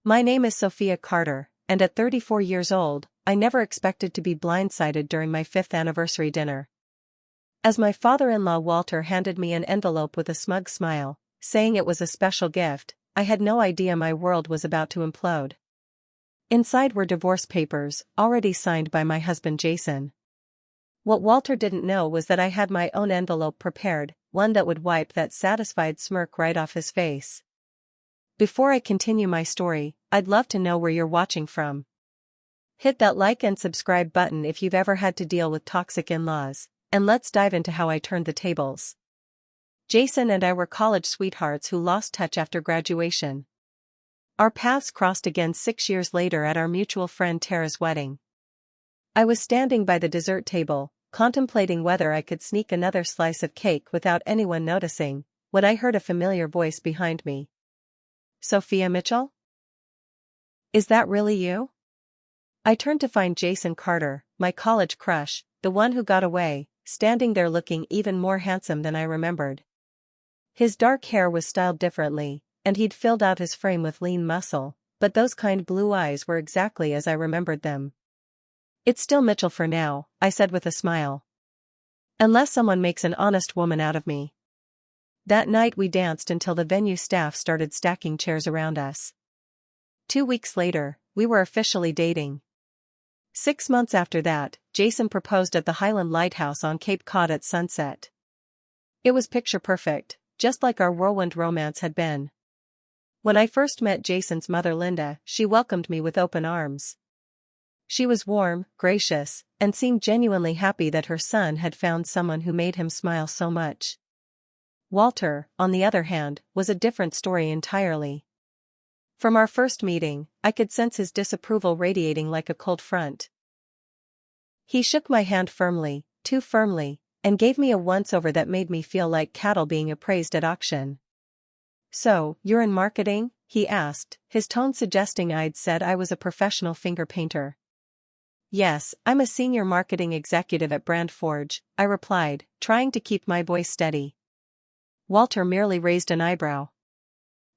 My name is Sophia Carter, and at 34 years old, I never expected to be blindsided during my 5th anniversary dinner. As my father-in-law Walter handed me an envelope with a smug smile, saying it was a special gift, I had no idea my world was about to implode. Inside were divorce papers, already signed by my husband Jason. What Walter didn't know was that I had my own envelope prepared, one that would wipe that satisfied smirk right off his face. Before I continue my story, I'd love to know where you're watching from. Hit that like and subscribe button if you've ever had to deal with toxic in-laws, and let's dive into how I turned the tables. Jason and I were college sweethearts who lost touch after graduation. Our paths crossed again 6 years later at our mutual friend Tara's wedding. I was standing by the dessert table, contemplating whether I could sneak another slice of cake without anyone noticing, when I heard a familiar voice behind me. Sophia Mitchell? Is that really you? I turned to find Jason Carter, my college crush, the one who got away, standing there looking even more handsome than I remembered. His dark hair was styled differently, and he'd filled out his frame with lean muscle, but those kind blue eyes were exactly as I remembered them. It's still Mitchell for now, I said with a smile. Unless someone makes an honest woman out of me. That night we danced until the venue staff started stacking chairs around us. 2 weeks later, we were officially dating. 6 months after that, Jason proposed at the Highland Lighthouse on Cape Cod at sunset. It was picture perfect, just like our whirlwind romance had been. When I first met Jason's mother Linda, she welcomed me with open arms. She was warm, gracious, and seemed genuinely happy that her son had found someone who made him smile so much. Walter, on the other hand, was a different story entirely. From our first meeting, I could sense his disapproval radiating like a cold front. He shook my hand firmly, too firmly, and gave me a once-over that made me feel like cattle being appraised at auction. "So, you're in marketing?" he asked, his tone suggesting I'd said I was a professional finger painter. "Yes, I'm a senior marketing executive at Brand Forge," I replied, trying to keep my voice steady. Walter merely raised an eyebrow.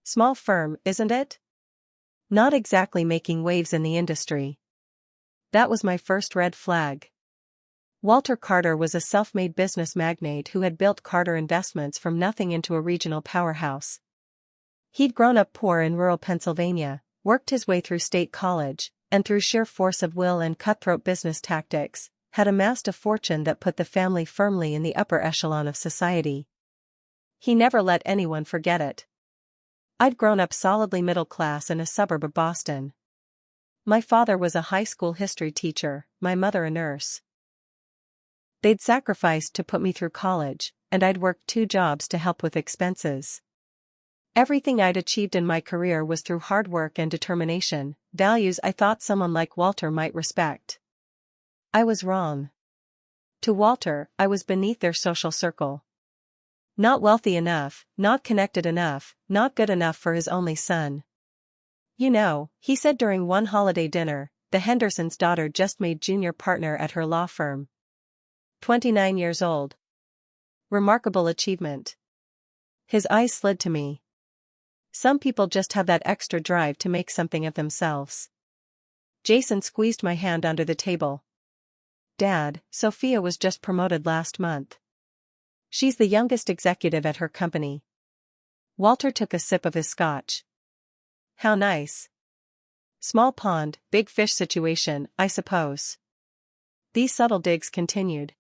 "Small firm, isn't it? Not exactly making waves in the industry." That was my first red flag. Walter Carter was a self-made business magnate who had built Carter Investments from nothing into a regional powerhouse. He'd grown up poor in rural Pennsylvania, worked his way through state college, and through sheer force of will and cutthroat business tactics, had amassed a fortune that put the family firmly in the upper echelon of society. He never let anyone forget it. I'd grown up solidly middle class in a suburb of Boston. My father was a high school history teacher, my mother a nurse. They'd sacrificed to put me through college, and I'd worked 2 jobs to help with expenses. Everything I'd achieved in my career was through hard work and determination, values I thought someone like Walter might respect. I was wrong. To Walter, I was beneath their social circle. Not wealthy enough, not connected enough, not good enough for his only son. "You know," he said during one holiday dinner, "the Henderson's daughter just made junior partner at her law firm. 29 years old. Remarkable achievement." His eyes slid to me. Some people just have that extra drive to make something of themselves. Jason squeezed my hand under the table. "Dad, Sophia was just promoted last month. She's the youngest executive at her company." Walter took a sip of his scotch. "How nice. Small pond, big fish situation, I suppose." These subtle digs continued.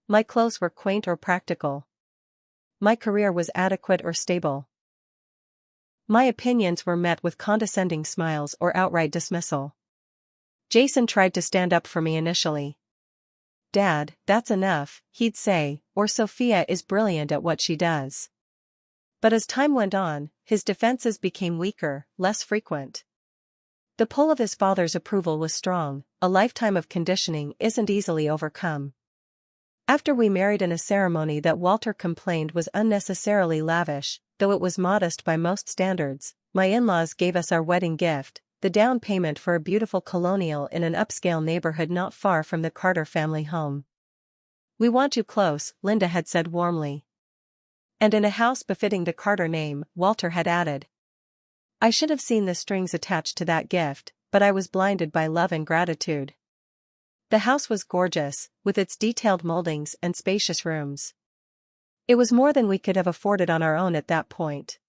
My clothes were quaint or practical. My career was adequate or stable. My opinions were met with condescending smiles or outright dismissal. Jason tried to stand up for me initially. "Dad, that's enough," he'd say, or "Sophia is brilliant at what she does." But as time went on, his defenses became weaker, less frequent. The pull of his father's approval was strong. A lifetime of conditioning isn't easily overcome. After we married in a ceremony that Walter complained was unnecessarily lavish, though it was modest by most standards, my in-laws gave us our wedding gift, the down payment for a beautiful colonial in an upscale neighborhood not far from the Carter family home. "We want you close," Linda had said warmly. "And in a house befitting the Carter name," Walter had added. I should have seen the strings attached to that gift, but I was blinded by love and gratitude. The house was gorgeous, with its detailed moldings and spacious rooms. It was more than we could have afforded on our own at that point.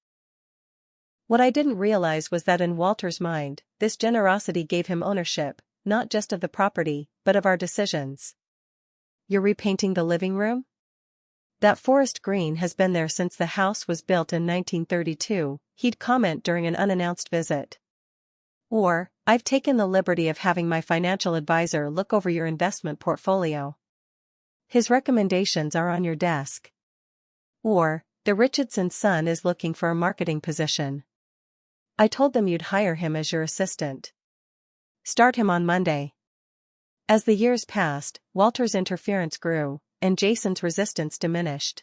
What I didn't realize was that in Walter's mind, this generosity gave him ownership, not just of the property, but of our decisions. "You're repainting the living room? That forest green has been there since the house was built in 1932, he'd comment during an unannounced visit. Or, "I've taken the liberty of having my financial advisor look over your investment portfolio. His recommendations are on your desk." Or, "The Richardson's son is looking for a marketing position. I told them you'd hire him as your assistant. Start him on Monday." As the years passed, Walter's interference grew, and Jason's resistance diminished.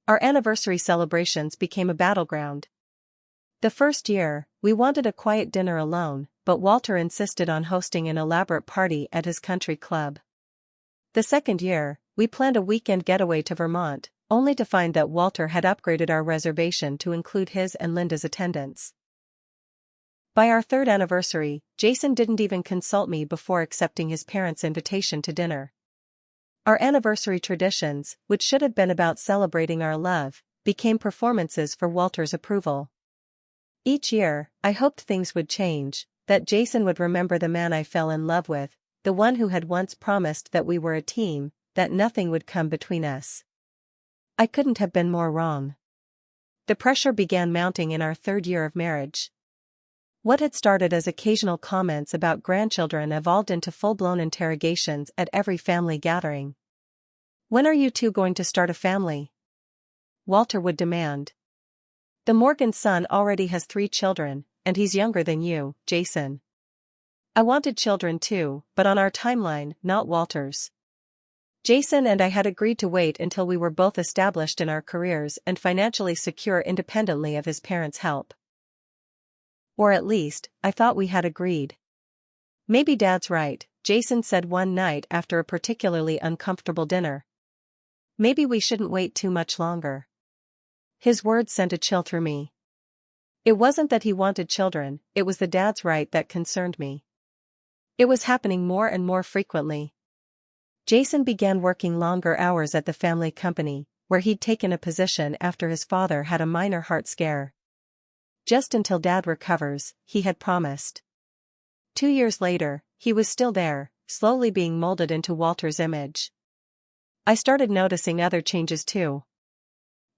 Our anniversary celebrations became a battleground. The first year, we wanted a quiet dinner alone, but Walter insisted on hosting an elaborate party at his country club. The second year, we planned a weekend getaway to Vermont, only to find that Walter had upgraded our reservation to include his and Linda's attendance. By our third anniversary, Jason didn't even consult me before accepting his parents' invitation to dinner. Our anniversary traditions, which should have been about celebrating our love, became performances for Walter's approval. Each year, I hoped things would change, that Jason would remember the man I fell in love with, the one who had once promised that we were a team, that nothing would come between us. I couldn't have been more wrong. The pressure began mounting in our third year of marriage. What had started as occasional comments about grandchildren evolved into full-blown interrogations at every family gathering. "When are you two going to start a family?" Walter would demand. "The Morgan son already has 3 children, and he's younger than you, Jason." I wanted children too, but on our timeline, not Walter's. Jason and I had agreed to wait until we were both established in our careers and financially secure independently of his parents' help. Or at least, I thought we had agreed. "Maybe Dad's right," Jason said one night after a particularly uncomfortable dinner. "Maybe we shouldn't wait too much longer." His words sent a chill through me. It wasn't that he wanted children, it was the "dad's right" that concerned me. It was happening more and more frequently. Jason began working longer hours at the family company, where he'd taken a position after his father had a minor heart scare. "Just until Dad recovers," he had promised. 2 years later, he was still there, slowly being molded into Walter's image. I started noticing other changes too.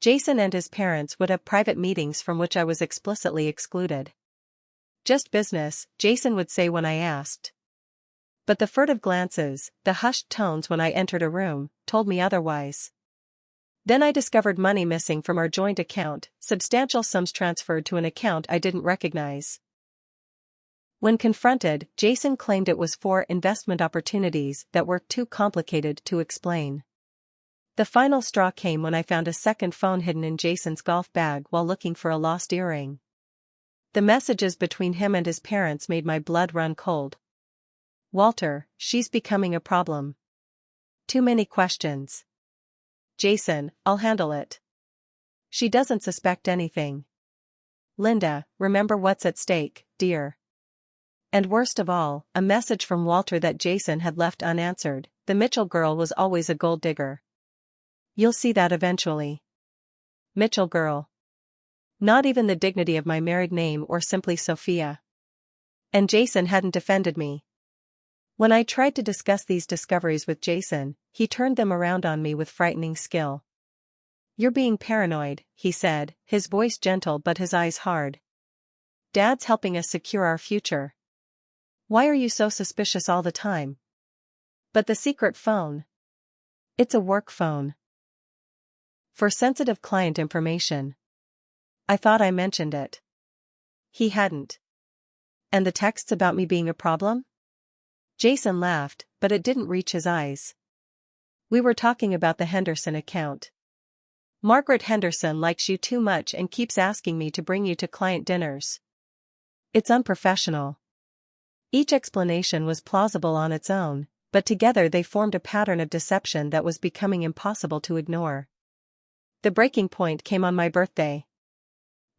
Jason and his parents would have private meetings from which I was explicitly excluded. "Just business," Jason would say when I asked. But the furtive glances, the hushed tones when I entered a room, told me otherwise. Then I discovered money missing from our joint account, substantial sums transferred to an account I didn't recognize. When confronted, Jason claimed it was for investment opportunities that were too complicated to explain. The final straw came when I found a second phone hidden in Jason's golf bag while looking for a lost earring. The messages between him and his parents made my blood run cold. "Walter, she's becoming a problem. Too many questions." "Jason, I'll handle it. She doesn't suspect anything." "Linda, remember what's at stake, dear." And worst of all, a message from Walter that Jason had left unanswered: "The Mitchell girl was always a gold digger. You'll see that eventually." Mitchell girl. Not even the dignity of my married name or simply Sophia. And Jason hadn't defended me. When I tried to discuss these discoveries with Jason, he turned them around on me with frightening skill. "You're being paranoid," he said, his voice gentle but his eyes hard. "Dad's helping us secure our future. Why are you so suspicious all the time?" "But the secret phone? It's a work phone. For sensitive client information." I thought I mentioned it. He hadn't. "And the texts about me being a problem?" Jason laughed, but it didn't reach his eyes. "We were talking about the Henderson account. Margaret Henderson likes you too much and keeps asking me to bring you to client dinners. It's unprofessional." Each explanation was plausible on its own, but together they formed a pattern of deception that was becoming impossible to ignore. The breaking point came on my birthday.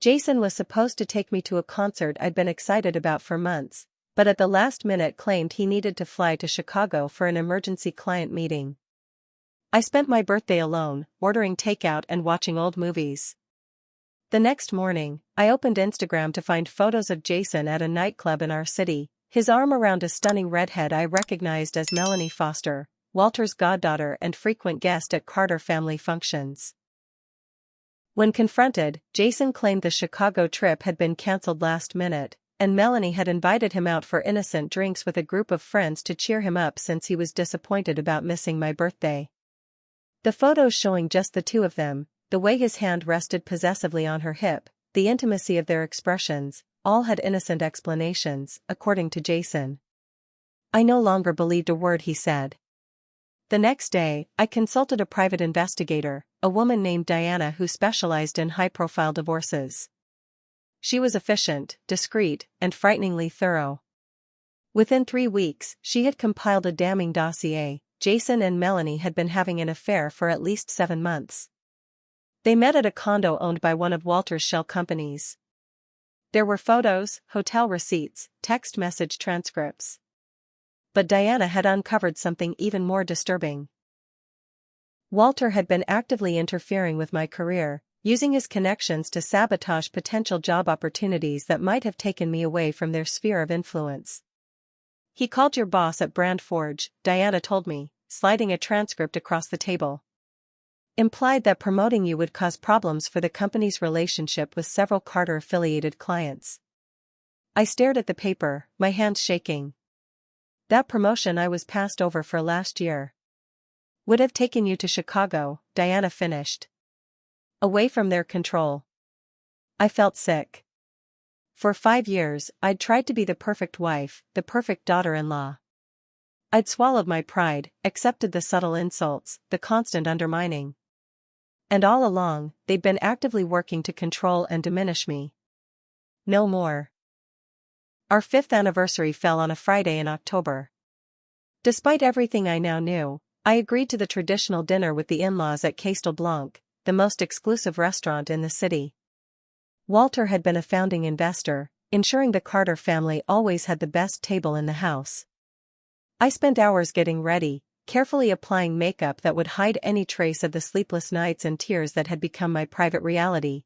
Jason was supposed to take me to a concert I'd been excited about for months, but at the last minute claimed he needed to fly to Chicago for an emergency client meeting. I spent my birthday alone, ordering takeout and watching old movies. The next morning, I opened Instagram to find photos of Jason at a nightclub in our city, his arm around a stunning redhead I recognized as Melanie Foster, Walter's goddaughter and frequent guest at Carter family functions. When confronted, Jason claimed the Chicago trip had been canceled last minute, and Melanie had invited him out for innocent drinks with a group of friends to cheer him up since he was disappointed about missing my birthday. The photos showing just the two of them, the way his hand rested possessively on her hip, the intimacy of their expressions, all had innocent explanations, according to Jason. I no longer believed a word he said. The next day, I consulted a private investigator, a woman named Diana who specialized in high-profile divorces. She was efficient, discreet, and frighteningly thorough. Within 3 weeks, she had compiled a damning dossier. Jason and Melanie had been having an affair for at least 7 months. They met at a condo owned by one of Walter's shell companies. There were photos, hotel receipts, text message transcripts. But Diana had uncovered something even more disturbing. Walter had been actively interfering with my career, using his connections to sabotage potential job opportunities that might have taken me away from their sphere of influence. He called your boss at Brand Forge, Diana told me, sliding a transcript across the table. Implied that promoting you would cause problems for the company's relationship with several Carter-affiliated clients. I stared at the paper, my hands shaking. That promotion I was passed over for last year would have taken you to Chicago, Diana finished. Away from their control. I felt sick. For 5 years, I'd tried to be the perfect wife, the perfect daughter-in-law. I'd swallowed my pride, accepted the subtle insults, the constant undermining. And all along, they'd been actively working to control and diminish me. No more. Our 5th anniversary fell on a Friday in October. Despite everything I now knew, I agreed to the traditional dinner with the in-laws at Castel Blanc, the most exclusive restaurant in the city. Walter had been a founding investor, ensuring the Carter family always had the best table in the house. I spent hours getting ready, carefully applying makeup that would hide any trace of the sleepless nights and tears that had become my private reality.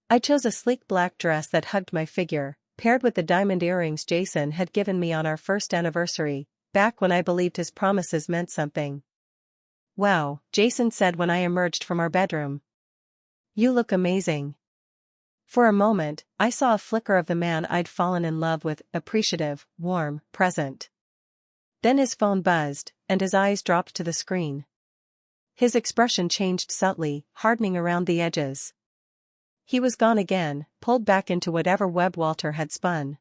I chose a sleek black dress that hugged my figure, paired with the diamond earrings Jason had given me on our 1st anniversary, back when I believed his promises meant something. "Wow," Jason said when I emerged from our bedroom. "You look amazing." For a moment, I saw a flicker of the man I'd fallen in love with, appreciative, warm, present. Then his phone buzzed, and his eyes dropped to the screen. His expression changed subtly, hardening around the edges. He was gone again, pulled back into whatever web Walter had spun.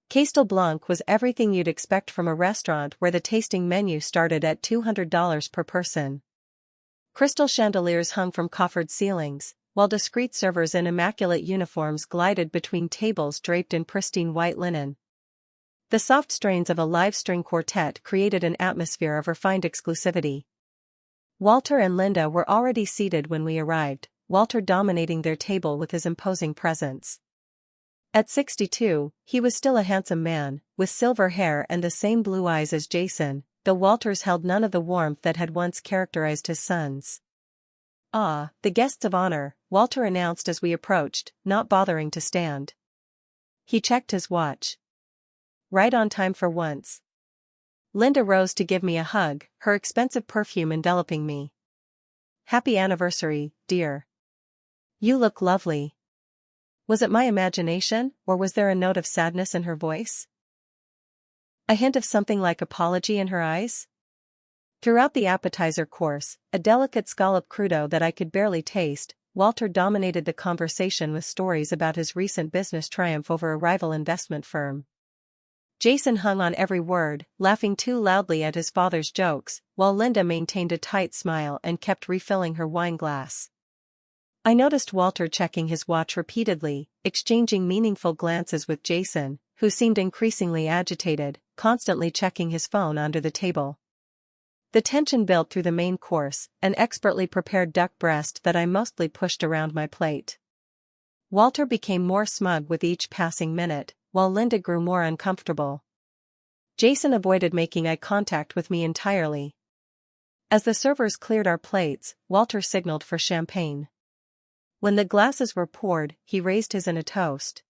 Castel Blanc was everything you'd expect from a restaurant where the tasting menu started at $200 per person. Crystal chandeliers hung from coffered ceilings, while discreet servers in immaculate uniforms glided between tables draped in pristine white linen. The soft strains of a live string quartet created an atmosphere of refined exclusivity. Walter and Linda were already seated when we arrived, Walter dominating their table with his imposing presence. At 62, he was still a handsome man, with silver hair and the same blue eyes as Jason, though Walter's held none of the warmth that had once characterized his sons. "Ah, the guests of honor," Walter announced as we approached, not bothering to stand. He checked his watch. Right on time for once. Linda rose to give me a hug, her expensive perfume enveloping me. "Happy anniversary, dear. You look lovely." Was it my imagination, or was there a note of sadness in her voice? A hint of something like apology in her eyes? Throughout the appetizer course, a delicate scallop crudo that I could barely taste, Walter dominated the conversation with stories about his recent business triumph over a rival investment firm. Jason hung on every word, laughing too loudly at his father's jokes, while Linda maintained a tight smile and kept refilling her wine glass. I noticed Walter checking his watch repeatedly, exchanging meaningful glances with Jason, who seemed increasingly agitated, constantly checking his phone under the table. The tension built through the main course, an expertly prepared duck breast that I mostly pushed around my plate. Walter became more smug with each passing minute, while Linda grew more uncomfortable. Jason avoided making eye contact with me entirely. As the servers cleared our plates, Walter signaled for champagne. When the glasses were poured, he raised his in a toast.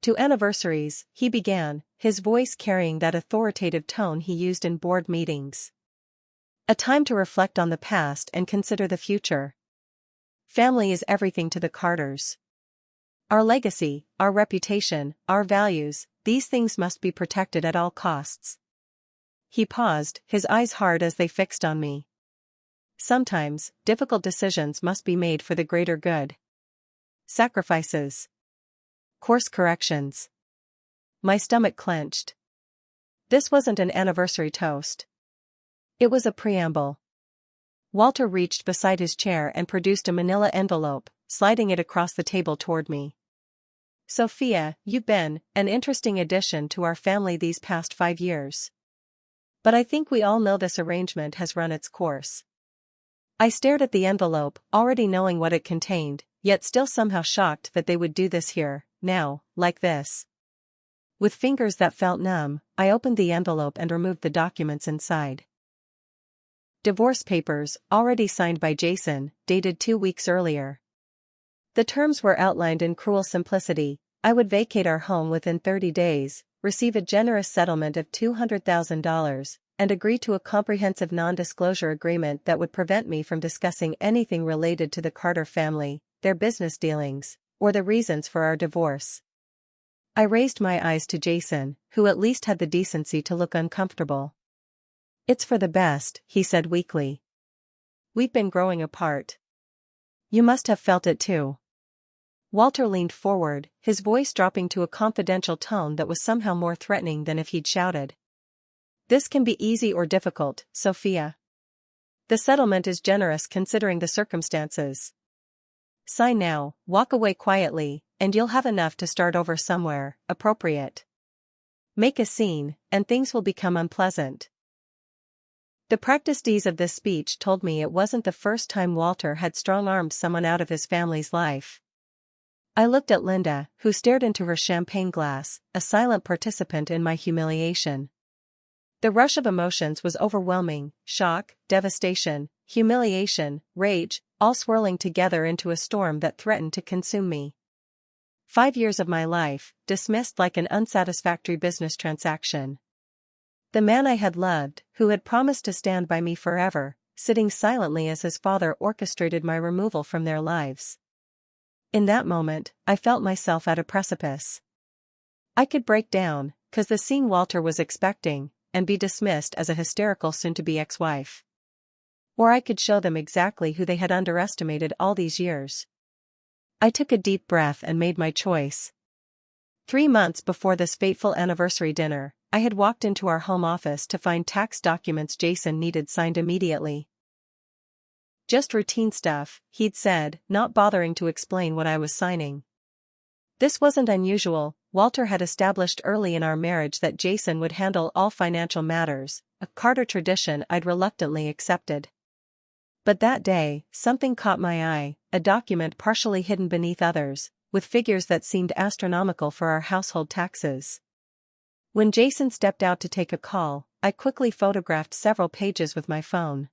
"To anniversaries," he began, his voice carrying that authoritative tone he used in board meetings. "A time to reflect on the past and consider the future. Family is everything to the Carters. Our legacy, our reputation, our values, these things must be protected at all costs." He paused, his eyes hard as they fixed on me. "Sometimes, difficult decisions must be made for the greater good. Sacrifices. Course corrections." My stomach clenched. This wasn't an anniversary toast. It was a preamble. Walter reached beside his chair and produced a manila envelope, sliding it across the table toward me. "Sophia, you've been an interesting addition to our family these past 5 years. But I think we all know this arrangement has run its course." I stared at the envelope, already knowing what it contained, yet still somehow shocked that they would do this here, now, like this. With fingers that felt numb, I opened the envelope and removed the documents inside. Divorce papers, already signed by Jason, dated 2 weeks earlier. The terms were outlined in cruel simplicity. I would vacate our home within 30 days, receive a generous settlement of $200,000, and agree to a comprehensive non-disclosure agreement that would prevent me from discussing anything related to the Carter family, their business dealings, or the reasons for our divorce. I raised my eyes to Jason, who at least had the decency to look uncomfortable. "It's for the best," he said weakly. "We've been growing apart. You must have felt it too." Walter leaned forward, his voice dropping to a confidential tone that was somehow more threatening than if he'd shouted. "This can be easy or difficult, Sophia. The settlement is generous considering the circumstances. Sign now, walk away quietly, and you'll have enough to start over somewhere appropriate. Make a scene, and things will become unpleasant." The practiced ease of this speech told me it wasn't the first time Walter had strong-armed someone out of his family's life. I looked at Linda, who stared into her champagne glass, a silent participant in my humiliation. The rush of emotions was overwhelming: shock, devastation, humiliation, rage, all swirling together into a storm that threatened to consume me. 5 years of my life, dismissed like an unsatisfactory business transaction. The man I had loved, who had promised to stand by me forever, sitting silently as his father orchestrated my removal from their lives. In that moment, I felt myself at a precipice. I could break down, 'cause the scene Walter was expecting, and be dismissed as a hysterical soon-to-be ex-wife. Or I could show them exactly who they had underestimated all these years. I took a deep breath and made my choice. 3 months before this fateful anniversary dinner, I had walked into our home office to find tax documents Jason needed signed immediately. "Just routine stuff," he'd said, not bothering to explain what I was signing. This wasn't unusual. Walter had established early in our marriage that Jason would handle all financial matters, a Carter tradition I'd reluctantly accepted. But that day, something caught my eye, a document partially hidden beneath others, with figures that seemed astronomical for our household taxes. When Jason stepped out to take a call, I quickly photographed several pages with my phone.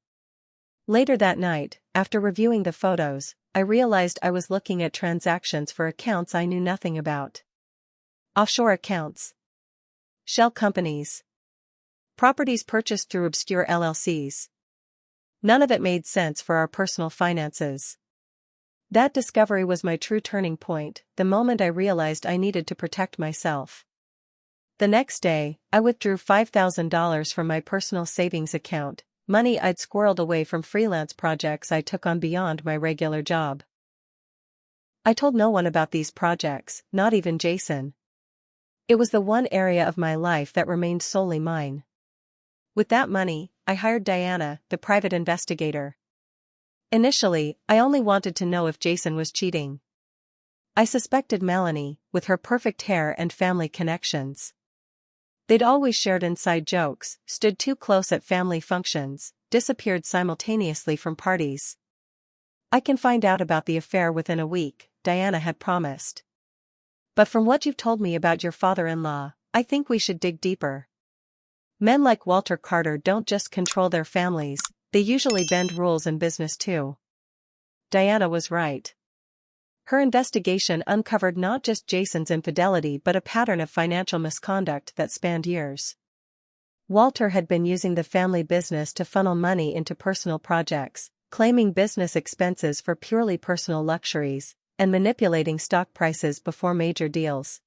Later that night, after reviewing the photos, I realized I was looking at transactions for accounts I knew nothing about. Offshore accounts. Shell companies. Properties purchased through obscure LLCs. None of it made sense for our personal finances. That discovery was my true turning point, the moment I realized I needed to protect myself. The next day, I withdrew $5,000 from my personal savings account, money I'd squirreled away from freelance projects I took on beyond my regular job. I told no one about these projects, not even Jason. It was the one area of my life that remained solely mine. With that money, I hired Diana, the private investigator. Initially, I only wanted to know if Jason was cheating. I suspected Melanie, with her perfect hair and family connections. They'd always shared inside jokes, stood too close at family functions, disappeared simultaneously from parties. I can find out about the affair within a week, Diana had promised. But from what you've told me about your father-in-law, I think we should dig deeper. Men like Walter Carter don't just control their families, they usually bend rules in business too. Diana was right. Her investigation uncovered not just Jason's infidelity but a pattern of financial misconduct that spanned years. Walter had been using the family business to funnel money into personal projects, claiming business expenses for purely personal luxuries, and manipulating stock prices before major deals.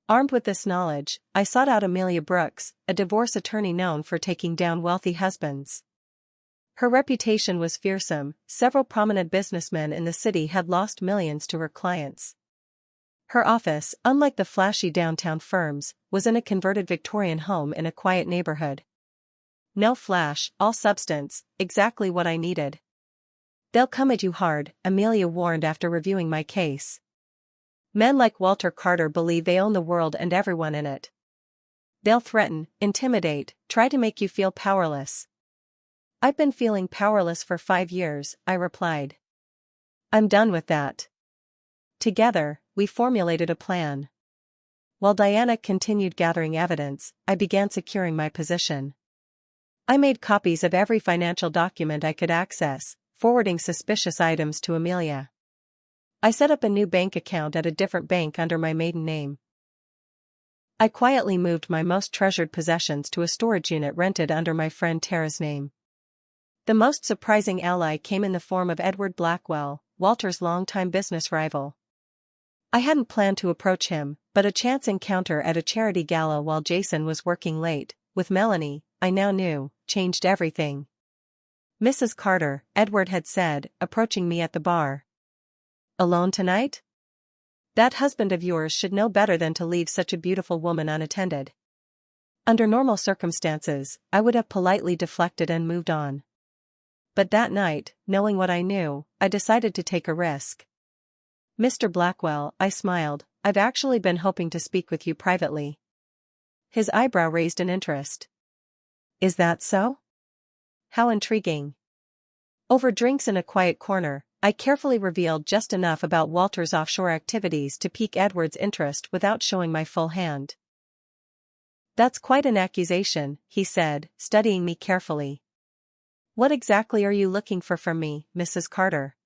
Armed with this knowledge, I sought out Amelia Brooks, a divorce attorney known for taking down wealthy husbands. Her reputation was fearsome, several prominent businessmen in the city had lost millions to her clients. Her office, unlike the flashy downtown firms, was in a converted Victorian home in a quiet neighborhood. No flash, all substance, exactly what I needed. They'll come at you hard, Amelia warned after reviewing my case. Men like Walter Carter believe they own the world and everyone in it. They'll threaten, intimidate, try to make you feel powerless. I've been feeling powerless for 5 years, I replied. I'm done with that. Together, we formulated a plan. While Diana continued gathering evidence, I began securing my position. I made copies of every financial document I could access, forwarding suspicious items to Amelia. I set up a new bank account at a different bank under my maiden name. I quietly moved my most treasured possessions to a storage unit rented under my friend Tara's name. The most surprising ally came in the form of Edward Blackwell, Walter's longtime business rival. I hadn't planned to approach him, but a chance encounter at a charity gala while Jason was working late, with Melanie, I now knew, changed everything. Mrs. Carter, Edward had said, approaching me at the bar. Alone tonight? That husband of yours should know better than to leave such a beautiful woman unattended. Under normal circumstances, I would have politely deflected and moved on. But that night, knowing what I knew, I decided to take a risk. Mr. Blackwell, I smiled, I've actually been hoping to speak with you privately. His eyebrow raised in interest. Is that so? How intriguing. Over drinks in a quiet corner, I carefully revealed just enough about Walter's offshore activities to pique Edward's interest without showing my full hand. That's quite an accusation, he said, studying me carefully. What exactly are you looking for from me, Mrs. Carter?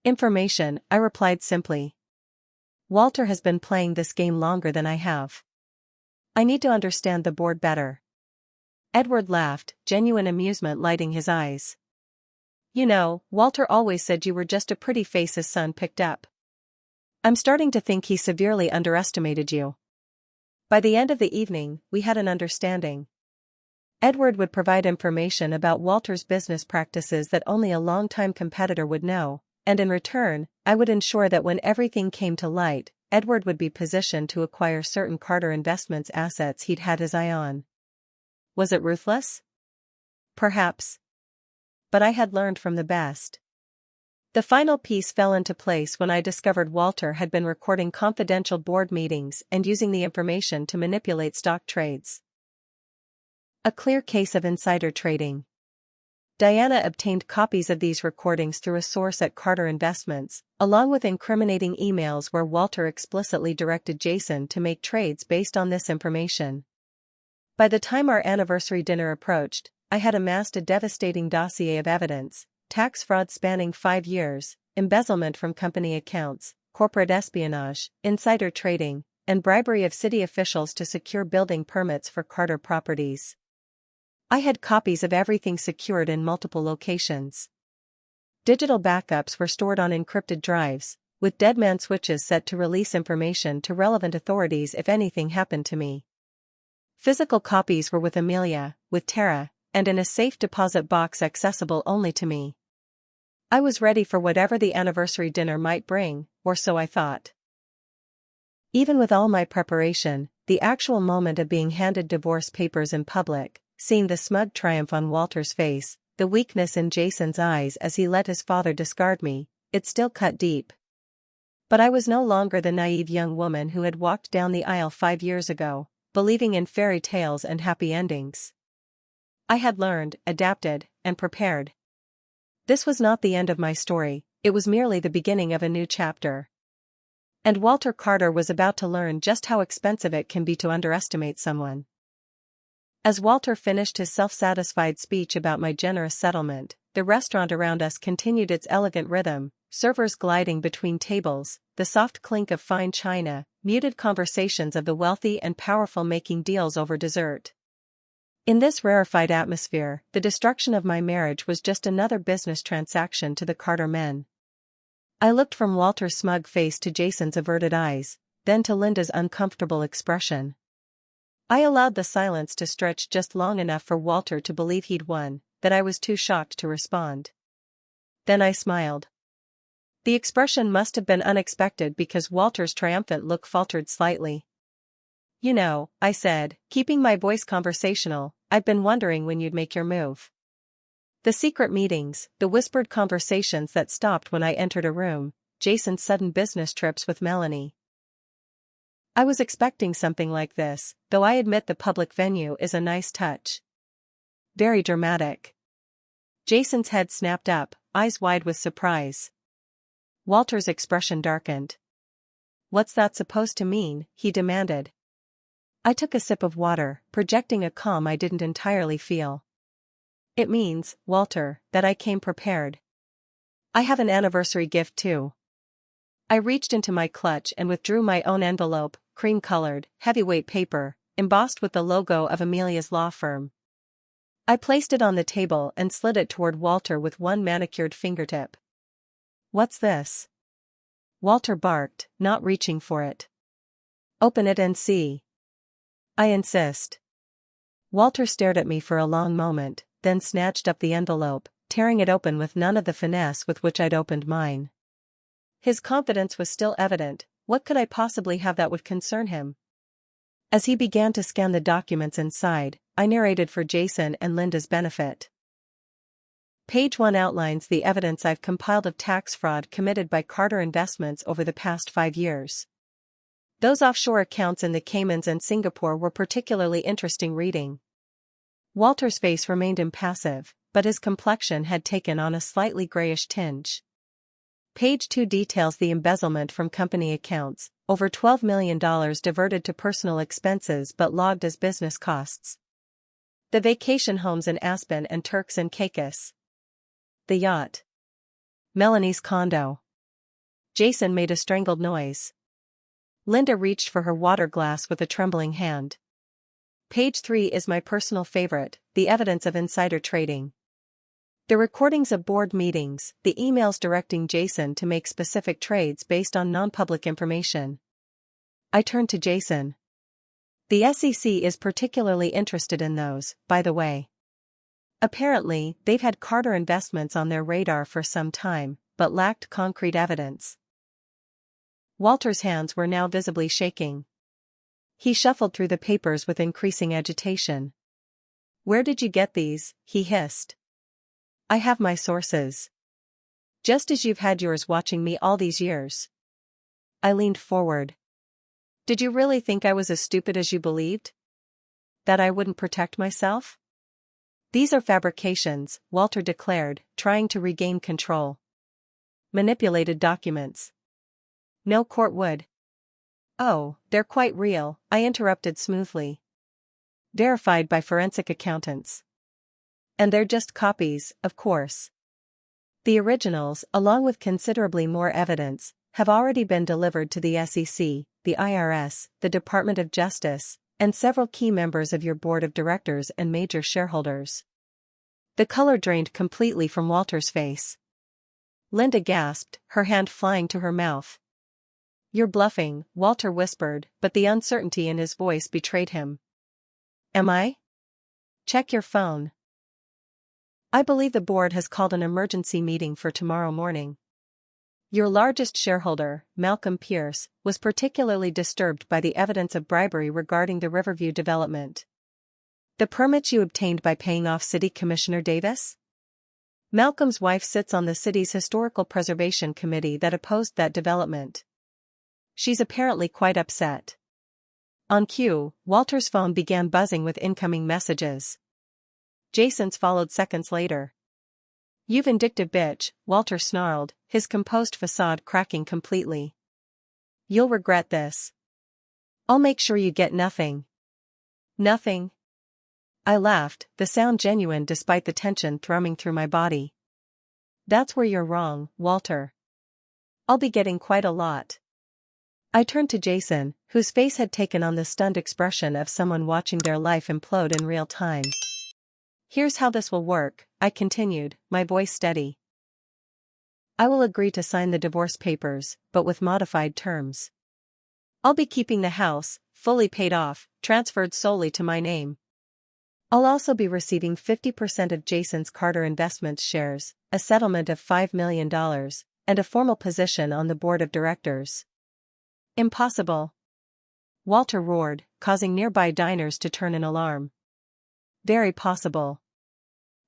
Information, I replied simply. Walter has been playing this game longer than I have. I need to understand the board better. Edward laughed, genuine amusement lighting his eyes. You know, Walter always said you were just a pretty face his son picked up. I'm starting to think he severely underestimated you. By the end of the evening, we had an understanding. Edward would provide information about Walter's business practices that only a longtime competitor would know, and in return, I would ensure that when everything came to light, Edward would be positioned to acquire certain Carter Investments assets he'd had his eye on. Was it ruthless? Perhaps. But I had learned from the best. The final piece fell into place when I discovered Walter had been recording confidential board meetings and using the information to manipulate stock trades. A clear case of insider trading. Diana obtained copies of these recordings through a source at Carter Investments, along with incriminating emails where Walter explicitly directed Jason to make trades based on this information. By the time our anniversary dinner approached, I had amassed a devastating dossier of evidence: tax fraud spanning 5 years, embezzlement from company accounts, corporate espionage, insider trading, and bribery of city officials to secure building permits for Carter properties. I had copies of everything secured in multiple locations. Digital backups were stored on encrypted drives, with deadman switches set to release information to relevant authorities if anything happened to me. Physical copies were with Amelia, with Tara, and in a safe deposit box accessible only to me. I was ready for whatever the anniversary dinner might bring, or so I thought. Even with all my preparation, the actual moment of being handed divorce papers in public, seeing the smug triumph on Walter's face, the weakness in Jason's eyes as he let his father discard me, it still cut deep. But I was no longer the naive young woman who had walked down the aisle 5 years ago, believing in fairy tales and happy endings. I had learned, adapted, and prepared. This was not the end of my story, it was merely the beginning of a new chapter. And Walter Carter was about to learn just how expensive it can be to underestimate someone. As Walter finished his self-satisfied speech about my generous settlement, the restaurant around us continued its elegant rhythm, servers gliding between tables, the soft clink of fine china, muted conversations of the wealthy and powerful making deals over dessert. In this rarefied atmosphere, the destruction of my marriage was just another business transaction to the Carter men. I looked from Walter's smug face to Jason's averted eyes, then to Linda's uncomfortable expression. I allowed the silence to stretch just long enough for Walter to believe he'd won, that I was too shocked to respond. Then I smiled. The expression must have been unexpected because Walter's triumphant look faltered slightly. "You know," I said, keeping my voice conversational, "I've been wondering when you'd make your move." The secret meetings, the whispered conversations that stopped when I entered a room, Jason's sudden business trips with Melanie. I was expecting something like this, though I admit the public venue is a nice touch. Very dramatic. Jason's head snapped up, eyes wide with surprise. Walter's expression darkened. "What's that supposed to mean?" he demanded. I took a sip of water, projecting a calm I didn't entirely feel. "It means, Walter, that I came prepared. I have an anniversary gift too." I reached into my clutch and withdrew my own envelope, cream-colored, heavyweight paper, embossed with the logo of Amelia's law firm. I placed it on the table and slid it toward Walter with one manicured fingertip. "What's this?" Walter barked, not reaching for it. "Open it and see." "I insist." Walter stared at me for a long moment, then snatched up the envelope, tearing it open with none of the finesse with which I'd opened mine. His confidence was still evident. What could I possibly have that would concern him? As he began to scan the documents inside, I narrated for Jason and Linda's benefit. Page 1 outlines the evidence I've compiled of tax fraud committed by Carter Investments over the past 5 years. Those offshore accounts in the Caymans and Singapore were particularly interesting reading. Walter's face remained impassive, but his complexion had taken on a slightly grayish tinge. Page 2 details the embezzlement from company accounts, over $12 million diverted to personal expenses but logged as business costs. The vacation homes in Aspen and Turks and Caicos. The yacht. Melanie's condo. Jason made a strangled noise. Linda reached for her water glass with a trembling hand. Page 3 is my personal favorite, the evidence of insider trading. The recordings of board meetings, the emails directing Jason to make specific trades based on non-public information. I turned to Jason. The SEC is particularly interested in those, by the way. Apparently, they've had Carter Investments on their radar for some time, but lacked concrete evidence. Walter's hands were now visibly shaking. He shuffled through the papers with increasing agitation. "Where did you get these?" he hissed. "I have my sources. Just as you've had yours watching me all these years." I leaned forward. "Did you really think I was as stupid as you believed? That I wouldn't protect myself?" "These are fabrications," Walter declared, trying to regain control. "Manipulated documents. No court would." "Oh, they're quite real," I interrupted smoothly. "Verified by forensic accountants. And they're just copies, of course. The originals, along with considerably more evidence, have already been delivered to the SEC, the IRS, the Department of Justice, and several key members of your board of directors and major shareholders." The color drained completely from Walter's face. Linda gasped, her hand flying to her mouth. "You're bluffing," Walter whispered, but the uncertainty in his voice betrayed him. "Am I? Check your phone." "I believe the board has called an emergency meeting for tomorrow morning. Your largest shareholder, Malcolm Pierce, was particularly disturbed by the evidence of bribery regarding the Riverview development. The permits you obtained by paying off City Commissioner Davis? Malcolm's wife sits on the city's Historical Preservation Committee that opposed that development. She's apparently quite upset." On cue, Walter's phone began buzzing with incoming messages. Jason's followed seconds later. "You vindictive bitch," Walter snarled, his composed facade cracking completely. "You'll regret this. I'll make sure you get nothing." "Nothing?" I laughed, the sound genuine despite the tension thrumming through my body. "That's where you're wrong, Walter. I'll be getting quite a lot." I turned to Jason, whose face had taken on the stunned expression of someone watching their life implode in real time. "Here's how this will work," I continued, my voice steady. "I will agree to sign the divorce papers, but with modified terms. I'll be keeping the house, fully paid off, transferred solely to my name. I'll also be receiving 50% of Jason's Carter Investments shares, a settlement of $5 million, and a formal position on the board of directors." "Impossible!" Walter roared, causing nearby diners to turn in alarm. "Very possible.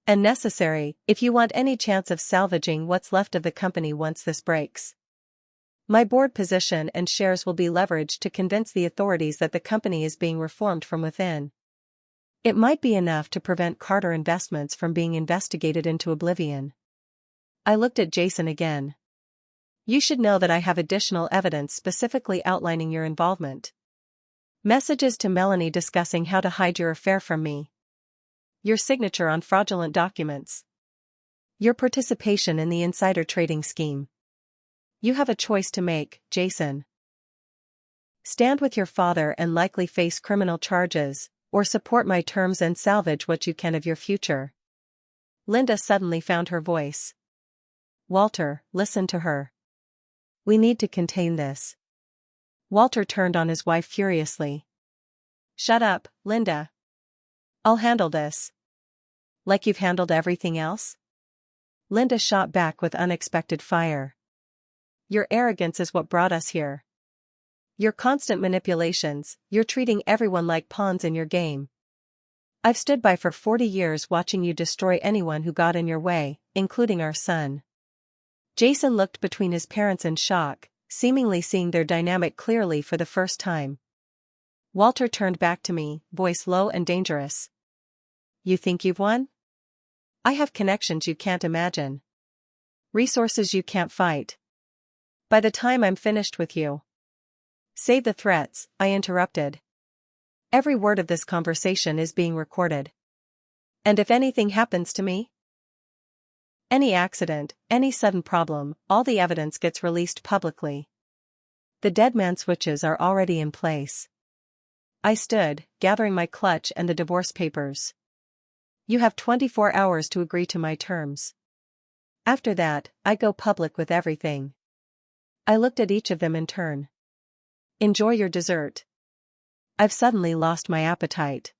And necessary, if you want any chance of salvaging what's left of the company once this breaks. My board position and shares will be leveraged to convince the authorities that the company is being reformed from within. It might be enough to prevent Carter Investments from being investigated into oblivion." I looked at Jason again. "You should know that I have additional evidence specifically outlining your involvement. Messages to Melanie discussing how to hide your affair from me. Your signature on fraudulent documents. Your participation in the insider trading scheme. You have a choice to make, Jason. Stand with your father and likely face criminal charges, or support my terms and salvage what you can of your future." Linda suddenly found her voice. "Walter, listen to her. We need to contain this." Walter turned on his wife furiously. "Shut up, Linda. I'll handle this." "Like you've handled everything else?" Linda shot back with unexpected fire. "Your arrogance is what brought us here. Your constant manipulations, you're treating everyone like pawns in your game. I've stood by for 40 years watching you destroy anyone who got in your way, including our son." Jason looked between his parents in shock, seemingly seeing their dynamic clearly for the first time. Walter turned back to me, voice low and dangerous. "You think you've won? I have connections you can't imagine. Resources you can't fight. By the time I'm finished with you." "Save the threats," I interrupted. "Every word of this conversation is being recorded. And if anything happens to me? Any accident, any sudden problem, all the evidence gets released publicly. The dead man switches are already in place." I stood, gathering my clutch and the divorce papers. "You have 24 hours to agree to my terms. After that, I go public with everything." I looked at each of them in turn. "Enjoy your dessert." I've suddenly lost my appetite.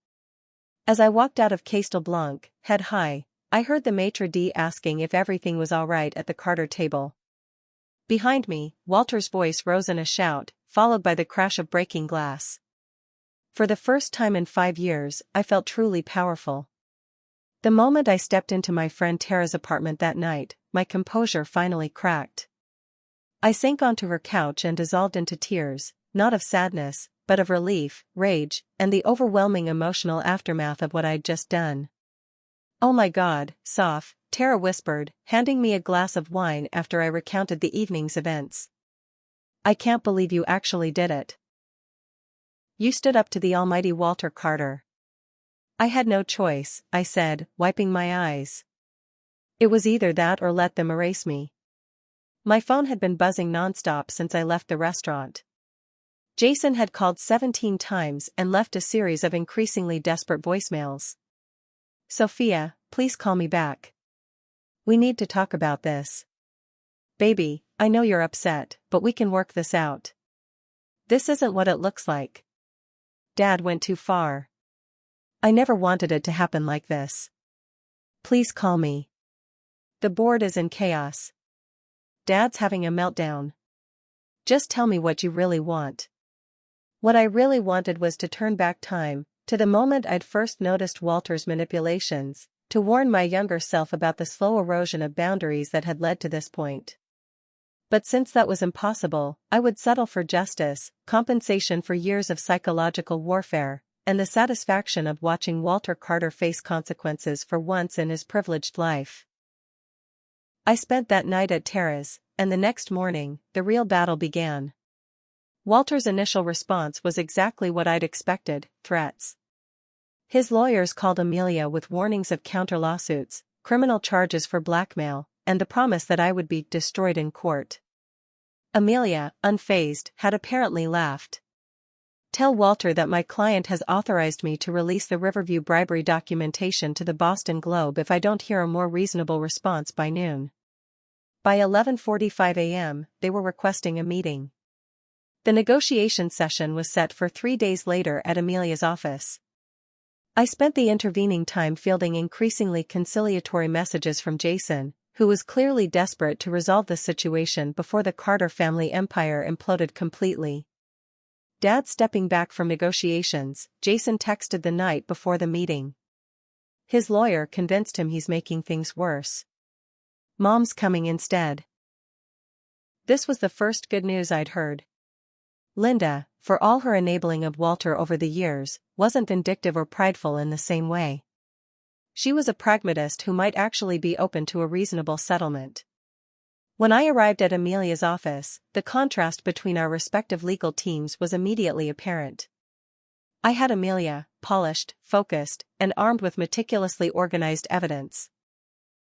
As I walked out of Castel Blanc, head high, I heard the maitre d' asking if everything was all right at the Carter table. Behind me, Walter's voice rose in a shout, followed by the crash of breaking glass. For the first time in 5 years, I felt truly powerful. The moment I stepped into my friend Tara's apartment that night, my composure finally cracked. I sank onto her couch and dissolved into tears, not of sadness, but of relief, rage, and the overwhelming emotional aftermath of what I'd just done. "Oh my God, Soph," Tara whispered, handing me a glass of wine after I recounted the evening's events. "I can't believe you actually did it. You stood up to the almighty Walter Carter." "I had no choice," I said, wiping my eyes. "It was either that or let them erase me." My phone had been buzzing nonstop since I left the restaurant. Jason had called 17 times and left a series of increasingly desperate voicemails. "Sophia, please call me back. We need to talk about this. Baby, I know you're upset, but we can work this out. This isn't what it looks like. Dad went too far. I never wanted it to happen like this. Please call me. The board is in chaos. Dad's having a meltdown. Just tell me what you really want." What I really wanted was to turn back time, to the moment I'd first noticed Walter's manipulations, to warn my younger self about the slow erosion of boundaries that had led to this point. But since that was impossible, I would settle for justice, compensation for years of psychological warfare, and the satisfaction of watching Walter Carter face consequences for once in his privileged life. I spent that night at Tara's, and the next morning, the real battle began. Walter's initial response was exactly what I'd expected: threats. His lawyers called Amelia with warnings of counter-lawsuits, criminal charges for blackmail, and the promise that I would be destroyed in court. Amelia, unfazed, had apparently laughed. "Tell Walter that my client has authorized me to release the Riverview bribery documentation to the Boston Globe if I don't hear a more reasonable response by noon." By 11:45 a.m., they were requesting a meeting. The negotiation session was set for 3 days later at Amelia's office. I spent the intervening time fielding increasingly conciliatory messages from Jason, who was clearly desperate to resolve the situation before the Carter family empire imploded completely. "Dad stepping back from negotiations," Jason texted the night before the meeting. His lawyer convinced him he's making things worse. "Mom's coming instead." This was the first good news I'd heard. Linda, for all her enabling of Walter over the years, wasn't vindictive or prideful in the same way. She was a pragmatist who might actually be open to a reasonable settlement. When I arrived at Amelia's office, the contrast between our respective legal teams was immediately apparent. I had Amelia, polished, focused, and armed with meticulously organized evidence.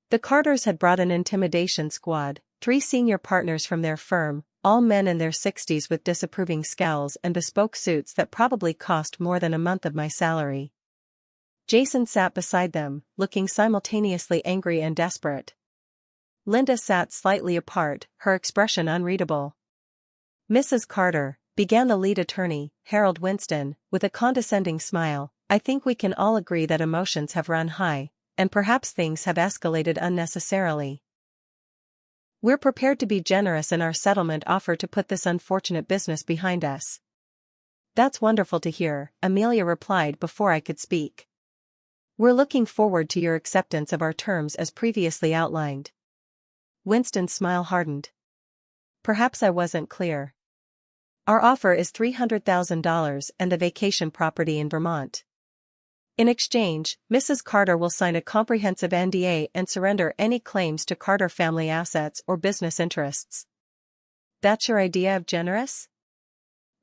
The Carters had brought an intimidation squad, 3 senior partners from their firm, all men in their 60s with disapproving scowls and bespoke suits that probably cost more than a month of my salary. Jason sat beside them, looking simultaneously angry and desperate. Linda sat slightly apart, her expression unreadable. "Mrs. Carter," began the lead attorney, Harold Winston, with a condescending smile, "I think we can all agree that emotions have run high, and perhaps things have escalated unnecessarily. We're prepared to be generous in our settlement offer to put this unfortunate business behind us." "That's wonderful to hear," Amelia replied before I could speak. "We're looking forward to your acceptance of our terms as previously outlined." Winston's smile hardened. "Perhaps I wasn't clear. Our offer is $300,000 and the vacation property in Vermont. In exchange, Mrs. Carter will sign a comprehensive NDA and surrender any claims to Carter family assets or business interests." "That's your idea of generous?"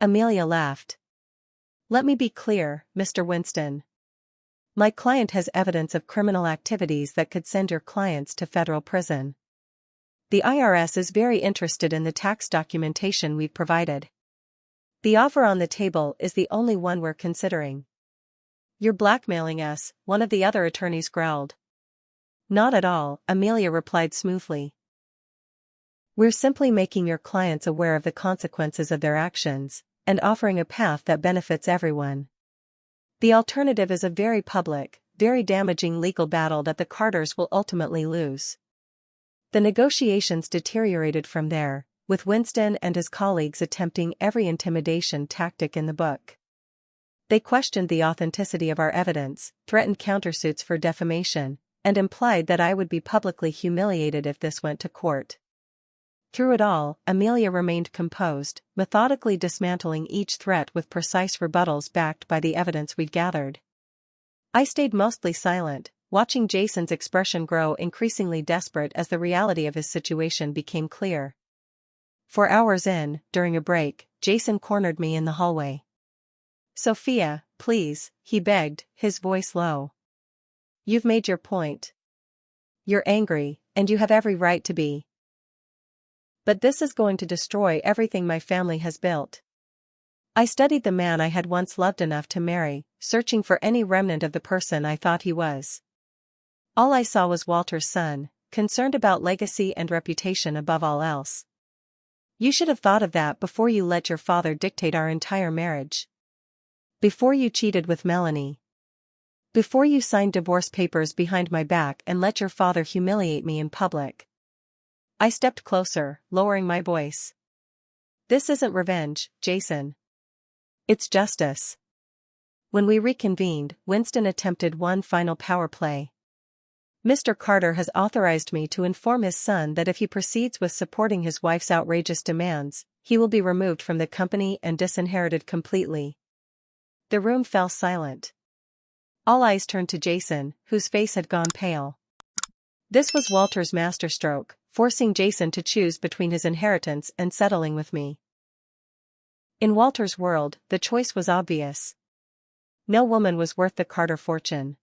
Amelia laughed. "Let me be clear, Mr. Winston. My client has evidence of criminal activities that could send your clients to federal prison. The IRS is very interested in the tax documentation we've provided. The offer on the table is the only one we're considering." "You're blackmailing us," one of the other attorneys growled. "Not at all," Amelia replied smoothly. "We're simply making your clients aware of the consequences of their actions, and offering a path that benefits everyone. The alternative is a very public, very damaging legal battle that the Carters will ultimately lose." The negotiations deteriorated from there, with Winston and his colleagues attempting every intimidation tactic in the book. They questioned the authenticity of our evidence, threatened countersuits for defamation, and implied that I would be publicly humiliated if this went to court. Through it all, Amelia remained composed, methodically dismantling each threat with precise rebuttals backed by the evidence we'd gathered. I stayed mostly silent, watching Jason's expression grow increasingly desperate as the reality of his situation became clear. 4 hours in, during a break, Jason cornered me in the hallway. "Sophia, please," he begged, his voice low. "You've made your point. You're angry, and you have every right to be. But this is going to destroy everything my family has built." I studied the man I had once loved enough to marry, searching for any remnant of the person I thought he was. All I saw was Walter's son, concerned about legacy and reputation above all else. "You should have thought of that before you let your father dictate our entire marriage. Before you cheated with Melanie. Before you signed divorce papers behind my back and let your father humiliate me in public." I stepped closer, lowering my voice. "This isn't revenge, Jason. It's justice." When we reconvened, Winston attempted one final power play. "Mr. Carter has authorized me to inform his son that if he proceeds with supporting his wife's outrageous demands, he will be removed from the company and disinherited completely." The room fell silent. All eyes turned to Jason, whose face had gone pale. This was Walter's masterstroke, forcing Jason to choose between his inheritance and settling with me. In Walter's world, the choice was obvious. No woman was worth the Carter fortune.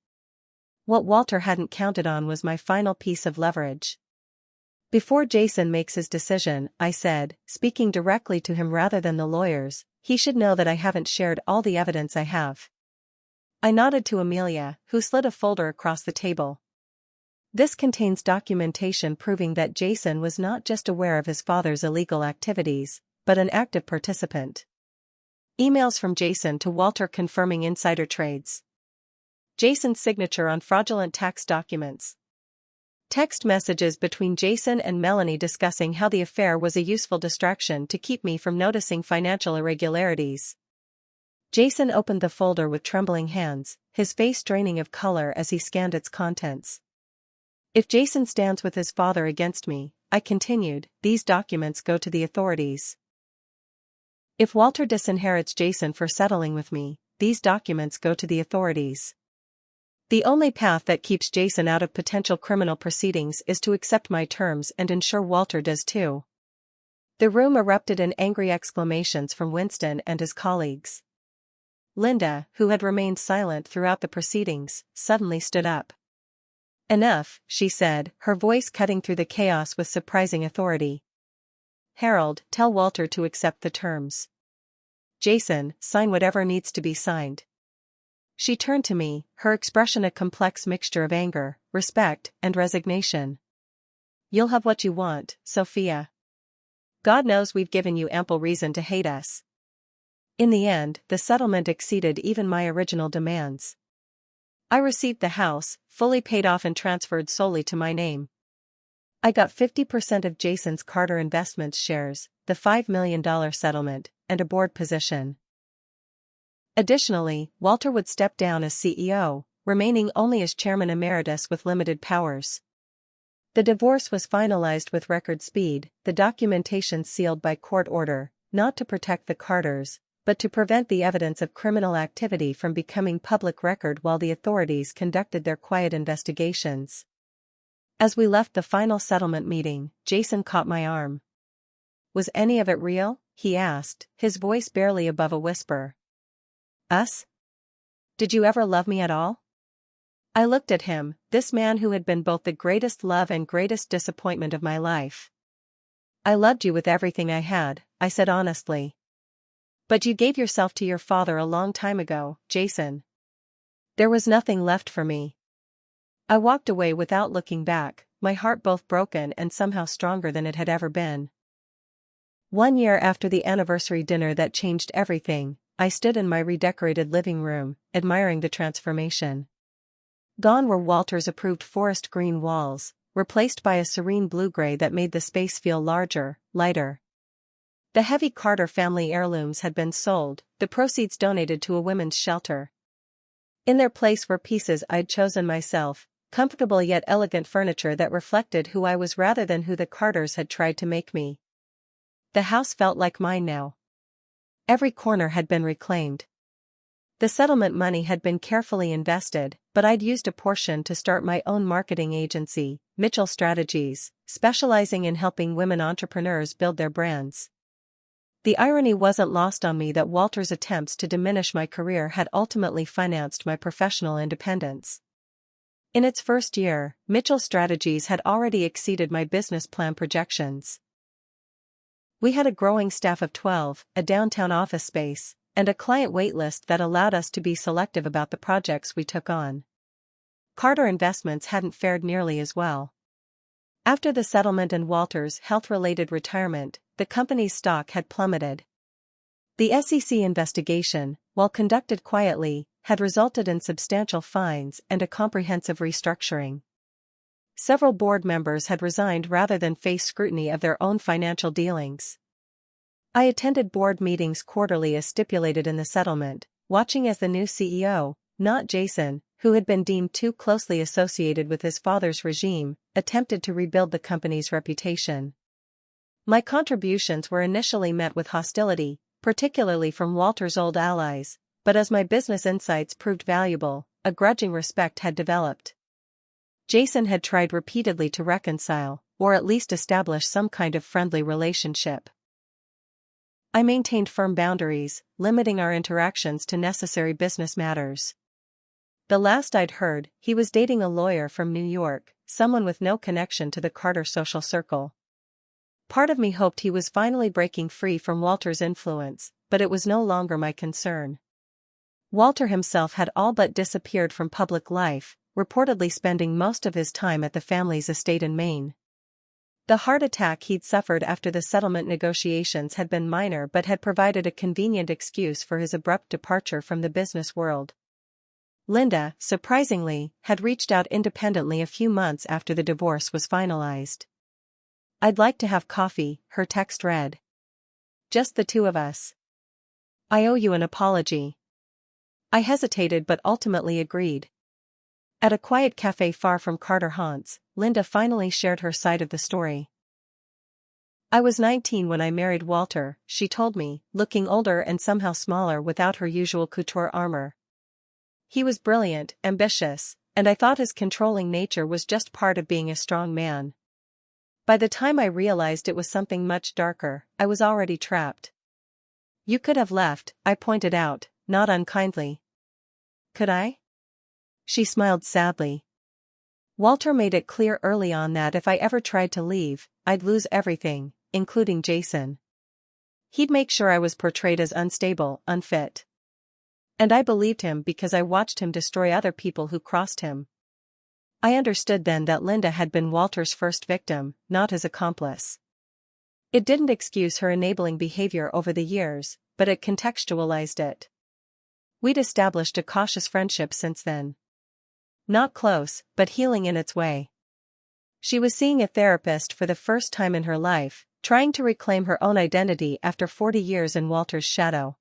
What Walter hadn't counted on was my final piece of leverage. Before Jason makes his decision, I said, speaking directly to him rather than the lawyers, he should know that I haven't shared all the evidence I have. I nodded to Amelia, who slid a folder across the table. This contains documentation proving that Jason was not just aware of his father's illegal activities, but an active participant. Emails from Jason to Walter confirming insider trades. Jason's signature on fraudulent tax documents. Text messages between Jason and Melanie discussing how the affair was a useful distraction to keep me from noticing financial irregularities. Jason opened the folder with trembling hands, his face draining of color as he scanned its contents. If Jason stands with his father against me, I continued, these documents go to the authorities. If Walter disinherits Jason for settling with me, these documents go to the authorities. The only path that keeps Jason out of potential criminal proceedings is to accept my terms and ensure Walter does too. The room erupted in angry exclamations from Winston and his colleagues. Linda, who had remained silent throughout the proceedings, suddenly stood up. Enough, she said, her voice cutting through the chaos with surprising authority. Harold, tell Walter to accept the terms. Jason, sign whatever needs to be signed. She turned to me, her expression a complex mixture of anger, respect, and resignation. You'll have what you want, Sophia. God knows we've given you ample reason to hate us. In the end, the settlement exceeded even my original demands. I received the house, fully paid off and transferred solely to my name. I got 50% of Jason's Carter Investments shares, the $5 million settlement, and a board position. Additionally, Walter would step down as CEO, remaining only as chairman emeritus with limited powers. The divorce was finalized with record speed, the documentation sealed by court order, not to protect the Carters, but to prevent the evidence of criminal activity from becoming public record while the authorities conducted their quiet investigations. As we left the final settlement meeting, Jason caught my arm. Was any of it real? He asked, his voice barely above a whisper. Us? Did you ever love me at all? I looked at him, this man who had been both the greatest love and greatest disappointment of my life. I loved you with everything I had, I said honestly. But you gave yourself to your father a long time ago, Jason. There was nothing left for me. I walked away without looking back, my heart both broken and somehow stronger than it had ever been. 1 year after the anniversary dinner that changed everything, I stood in my redecorated living room, admiring the transformation. Gone were Walter's approved forest green walls, replaced by a serene blue-gray that made the space feel larger, lighter. The heavy Carter family heirlooms had been sold, the proceeds donated to a women's shelter. In their place were pieces I'd chosen myself, comfortable yet elegant furniture that reflected who I was rather than who the Carters had tried to make me. The house felt like mine now. Every corner had been reclaimed. The settlement money had been carefully invested, but I'd used a portion to start my own marketing agency, Mitchell Strategies, specializing in helping women entrepreneurs build their brands. The irony wasn't lost on me that Walter's attempts to diminish my career had ultimately financed my professional independence. In its first year, Mitchell Strategies had already exceeded my business plan projections. We had a growing staff of 12, a downtown office space, and a client waitlist that allowed us to be selective about the projects we took on. Carter Investments hadn't fared nearly as well. After the settlement and Walter's health-related retirement, the company's stock had plummeted. The SEC investigation, while conducted quietly, had resulted in substantial fines and a comprehensive restructuring. Several board members had resigned rather than face scrutiny of their own financial dealings. I attended board meetings quarterly as stipulated in the settlement, watching as the new CEO, not Jason, who had been deemed too closely associated with his father's regime, attempted to rebuild the company's reputation. My contributions were initially met with hostility, particularly from Walter's old allies, but as my business insights proved valuable, a grudging respect had developed. Jason had tried repeatedly to reconcile, or at least establish some kind of friendly relationship. I maintained firm boundaries, limiting our interactions to necessary business matters. The last I'd heard, he was dating a lawyer from New York, someone with no connection to the Carter social circle. Part of me hoped he was finally breaking free from Walter's influence, but it was no longer my concern. Walter himself had all but disappeared from public life, reportedly spending most of his time at the family's estate in Maine. The heart attack he'd suffered after the settlement negotiations had been minor but had provided a convenient excuse for his abrupt departure from the business world. Linda, surprisingly, had reached out independently a few months after the divorce was finalized. "I'd like to have coffee," her text read. "Just the two of us. I owe you an apology." I hesitated but ultimately agreed. At a quiet cafe far from Carter haunts, Linda finally shared her side of the story. "I was 19 when I married Walter," she told me, looking older and somehow smaller without her usual couture armor. "He was brilliant, ambitious, and I thought his controlling nature was just part of being a strong man. By the time I realized it was something much darker, I was already trapped." "You could have left," I pointed out, not unkindly. "Could I?" She smiled sadly. "Walter made it clear early on that if I ever tried to leave, I'd lose everything, including Jason. He'd make sure I was portrayed as unstable, unfit. And I believed him because I watched him destroy other people who crossed him." I understood then that Linda had been Walter's first victim, not his accomplice. It didn't excuse her enabling behavior over the years, but it contextualized it. We'd established a cautious friendship since then. Not close, but healing in its way. She was seeing a therapist for the first time in her life, trying to reclaim her own identity after 40 years in Walter's shadow.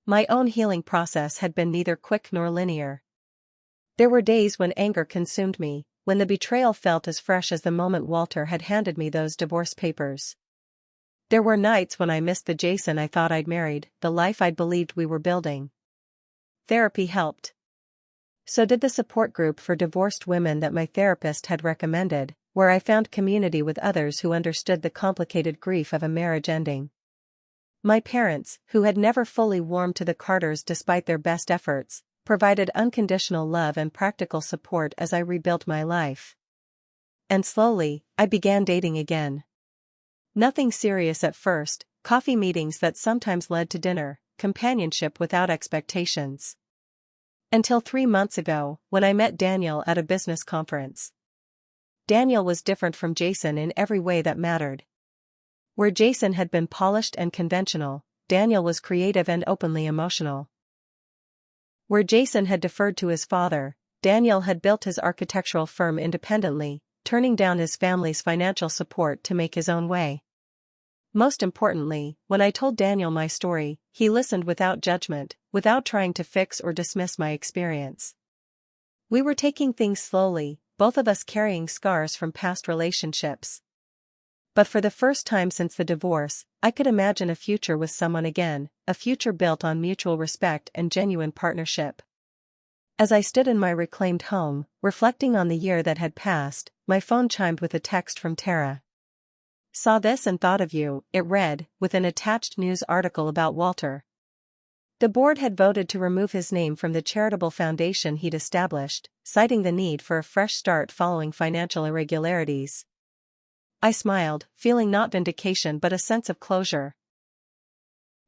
My own healing process had been neither quick nor linear. There were days when anger consumed me, when the betrayal felt as fresh as the moment Walter had handed me those divorce papers. There were nights when I missed the Jason I thought I'd married, the life I'd believed we were building. Therapy helped. So did the support group for divorced women that my therapist had recommended, where I found community with others who understood the complicated grief of a marriage ending. My parents, who had never fully warmed to the Carters despite their best efforts, provided unconditional love and practical support as I rebuilt my life. And slowly, I began dating again. Nothing serious at first, coffee meetings that sometimes led to dinner, companionship without expectations. Until 3 months ago, when I met Daniel at a business conference. Daniel was different from Jason in every way that mattered. Where Jason had been polished and conventional, Daniel was creative and openly emotional. Where Jason had deferred to his father, Daniel had built his architectural firm independently, turning down his family's financial support to make his own way. Most importantly, when I told Daniel my story, he listened without judgment, without trying to fix or dismiss my experience. We were taking things slowly, both of us carrying scars from past relationships. But for the first time since the divorce, I could imagine a future with someone again, a future built on mutual respect and genuine partnership. As I stood in my reclaimed home, reflecting on the year that had passed, my phone chimed with a text from Tara. "Saw this and thought of you," it read, with an attached news article about Walter. The board had voted to remove his name from the charitable foundation he'd established, citing the need for a fresh start following financial irregularities. I smiled, feeling not vindication but a sense of closure.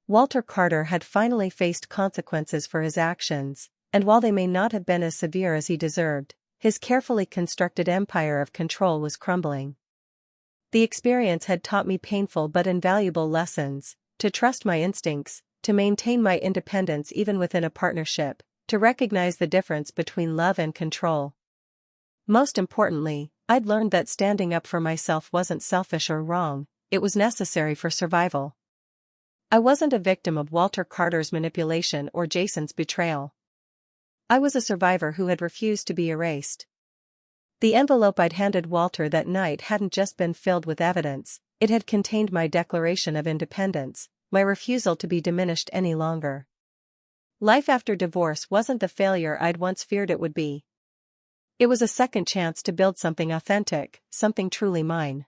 Walter Carter had finally faced consequences for his actions, and while they may not have been as severe as he deserved, his carefully constructed empire of control was crumbling. The experience had taught me painful but invaluable lessons: to trust my instincts, to maintain my independence even within a partnership, to recognize the difference between love and control. Most importantly, I'd learned that standing up for myself wasn't selfish or wrong, it was necessary for survival. I wasn't a victim of Walter Carter's manipulation or Jason's betrayal. I was a survivor who had refused to be erased. The envelope I'd handed Walter that night hadn't just been filled with evidence, it had contained my declaration of independence, my refusal to be diminished any longer. Life after divorce wasn't the failure I'd once feared it would be. It was a second chance to build something authentic, something truly mine.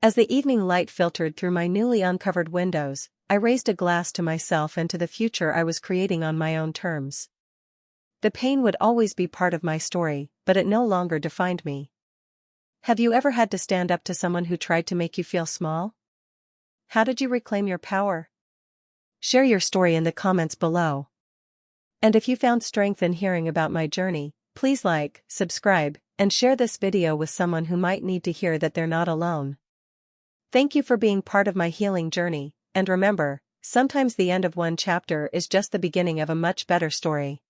As the evening light filtered through my newly uncovered windows, I raised a glass to myself and to the future I was creating on my own terms. The pain would always be part of my story, but it no longer defined me. Have you ever had to stand up to someone who tried to make you feel small? How did you reclaim your power? Share your story in the comments below. And if you found strength in hearing about my journey, please like, subscribe, and share this video with someone who might need to hear that they're not alone. Thank you for being part of my healing journey, and remember, sometimes the end of one chapter is just the beginning of a much better story.